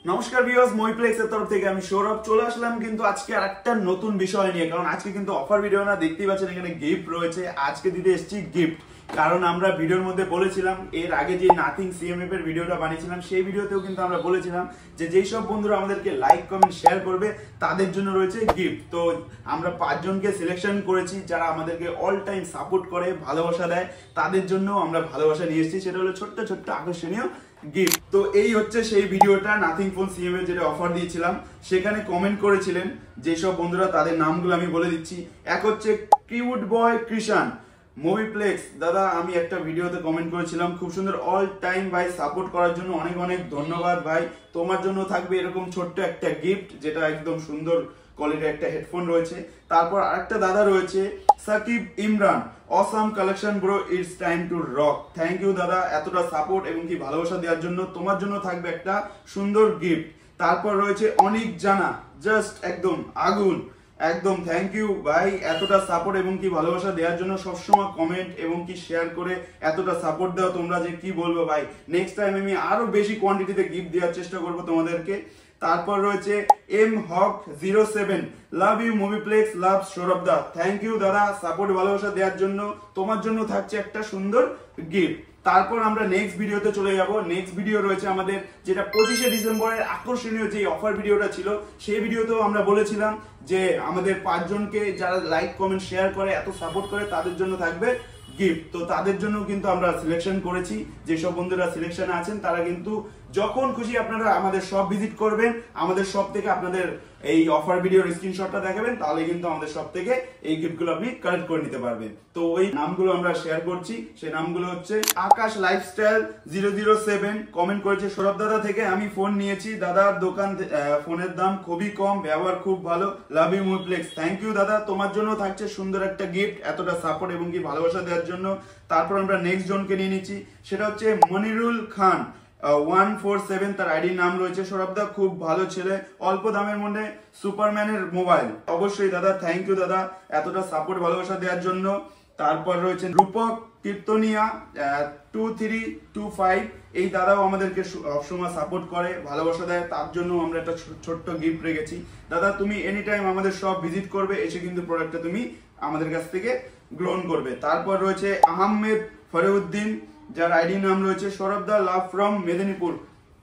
নমস্কার ভিউয়ার্স, মইপ্লেক্সের তরফ থেকে আমি সৌরভ চলে আসলাম কিন্তু আজকে আরেকটা নতুন বিষয় নিয়ে। কারণ আজকে কিন্তু অফার ভিডিও না, দেখতেই পাচ্ছেন এখানে গিফট রয়েছে। আজকে দিতে এসেছি গিফট, কারণ আমরা ভিডিওর মধ্যে বলেছিলাম, এর আগে যে নাথিং সিএমএফ এর ভিডিওটা বানিয়েছিলাম সেই ভিডিওতেও কিন্তু আমরা বলেছিলাম যে যেই সব বন্ধুরা আমাদেরকে লাইক কমেন্ট শেয়ার করবে তাদের জন্য রয়েছে গিফট। তো আমরা 5 জনকে সিলেকশন করেছি যারা আমাদেরকে অল টাইম সাপোর্ট করে, ভালোবাসা দেয়, তাদের জন্য আমরা ভালোবাসা নিয়ে এসেছি। সেটা হলো ছোট্ট ছোট্ট আকর্ষণীয় গিফট। তো এই হচ্ছে সেই ভিডিওটা, নাথিং ফোন সিএমএফ যেটা অফার দিয়েছিলাম। সেখানে কমেন্ট করেছিলেন যেসব বন্ধুরা, তাদের নামগুলো আমি বলে দিচ্ছি। এক হচ্ছে কিউট বয় কৃষাণ, মুভিপ্লেক্স দাদা, আমি একটা ভিডিওতে কমেন্ট করেছিলাম, খুব সুন্দর, অল টাইম ভাই সাপোর্ট করার জন্য অনেক অনেক ধন্যবাদ ভাই। তোমার জন্য থাকবে এরকম ছোট্ট একটা গিফট, যেটা একদম সুন্দর কোয়ালিটির একটা হেডফোন রয়েছে। তারপর আরেকটা দাদা রয়েছে Sakib Imran, awesome collection bro, it's time to rock. Thank you দাদা এতটা সাপোর্ট এবং কি ভালোবাসা দেওয়ার জন্য। তোমার জন্য থাকবে একটা সুন্দর গিফট। তারপর রয়েছে অনিক জানা, জাস্ট একদম আগুন, একদম থ্যাংক ইউ ভাই এতটা সাপোর্ট এবং কি ভালোবাসা দেওয়ার জন্য। সবসময় কমেন্ট এবং কি শেয়ার করে এতটা সাপোর্ট দাও তোমরা, যে কি বলবো ভাই। নেক্সট টাইম আমি আরো বেশি কোয়ান্টিটিতে গিফট দেওয়ার চেষ্টা করবো তোমাদেরকে। তারপর রয়েছে M Haque 07, love you Movieplex, love Sourav দা। থ্যাংক ইউ দাদা সাপোর্ট ভালোবাসা দেওয়ার জন্য। তোমার জন্য থাকছে একটা সুন্দর গিফট। তারপর আমরা নেক্সট ভিডিওতে চলে যাব। নেক্সট ভিডিও রয়েছে আমাদের, যেটা 25শে ডিসেম্বরের আকর্ষণীয় যে অফার ভিডিওটা ছিল, সেই ভিডিওতেও আমরা বলেছিলাম যে আমাদের 5 জনকে যারা লাইক কমেন্ট শেয়ার করে, এত সাপোর্ট করে, তাদের জন্য থাকবে গিফট। তো তাদের জন্য কিন্তু আমরা সিলেকশন করেছি। যেসব বন্ধুরা সিলেকশনে আছেন তারা কিন্তু যখন খুশি আপনারা আমাদের শপ ভিজিট করবেন, আমাদের শপ থেকে আপনাদের এই অফার ভিডিওর স্ক্রিনশটটা দেখাবেন, তাহলে কিন্তু আমাদের শপ থেকে এই গিফটগুলো আপনি কালেক্ট করে নিতে পারবেন। তো ওই নামগুলো আমরা শেয়ার করছি। সেই নামগুলো হচ্ছে আকাশ লাইফস্টাইল 007 কমেন্ট করেছে, সৌরভ দাদা থেকে আমি ফোন নিয়েছি, দাদার দোকান ফোনের দাম খুবই কম, ব্যবহার খুব ভালো, লাভ ইউ মুভিপ্লেক্স। থ্যাংক ইউ দাদা, তোমার জন্য থাকছে সুন্দর একটা গিফট, এতটা সাপোর্ট এবং কি ভালোবাসা দেওয়ার জন্য। তারপর আমরা নেক্সট জনকে নিয়ে নিচ্ছি, সেটা হচ্ছে মনিরুল খান 147, তার আইডি নাম রয়েছে। সৌরভ দা খুব ভালো ছেলে, অল্প দামের মধ্যে সুপারম্যানের মোবাইল। অবশ্যই দাদা, থ্যাংক ইউ দাদা এতটা সাপোর্ট ভালোবাসা দেওয়ার জন্য। তারপর রয়েছে রূপক কীর্তনিয়া 2325, এই দাদাও আমাদেরকে সবসময় সাপোর্ট করে, ভালোবাসা দেয়, তার জন্য আমরা একটা ছোট্ট গিফট রেখেছি। দাদা তুমি এনি টাইম আমাদের সব ভিজিট করবে, এসে কিন্তু প্রোডাক্টটা তুমি আমাদের কাছ থেকে গ্রহণ করবে। তারপর রয়েছে আহমেদ ফরিউদ্দিন, যার আইডি নাম রয়েছে সৌরভ দা, লাভ ফ্রম মেদিনীপুর।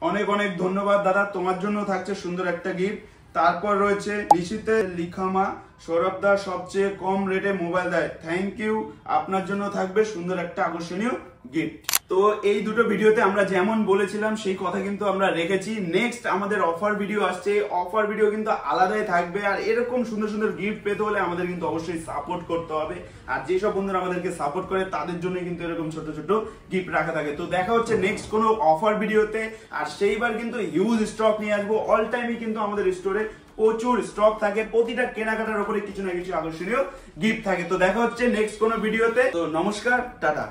অনেক অনেক ধন্যবাদ দাদা, তোমার জন্য থাকছে সুন্দর একটা গিফট। তারপর রয়েছে নিশিতে লিখামা, সৌরভ দা সবচেয়ে কম রেটে মোবাইল দেয়, থ্যাংক ইউ, আপনার জন্য থাকবে সুন্দর একটা আকর্ষণীয় গিফট। তো এই দুটো ভিডিওতে আমরা যেমন বলেছিলাম সেই কথা কিন্তু আমরা রেখেছি। নেক্সট আমাদের অফার ভিডিও আসছে, অফার ভিডিও কিন্তু আলাদাই থাকবে। আর এরকম সুন্দর সুন্দর গিফট পেতে হলে আমাদের কিন্তু অবশ্যই সাপোর্ট করতে হবে। আর যেসব বন্ধুরা আমাদেরকে সাপোর্ট করে তাদের জন্য কিন্তু এরকম ছোট ছোট গিফট রাখা থাকে। তো দেখা হচ্ছে নেক্সট কোনো অফার ভিডিওতে। আর সেইবার কিন্তু হিউজ স্টক নিয়ে আসবো। অল টাইমই কিন্তু আমাদের স্টোরে প্রচুর স্টক থাকে, প্রতিটা কেনাকাটার উপরে কিছু না কিছু আকর্ষণীয় গিফট থাকে। তো দেখা হচ্ছে নেক্সট কোনো ভিডিওতে। তো নমস্কার, টাটা।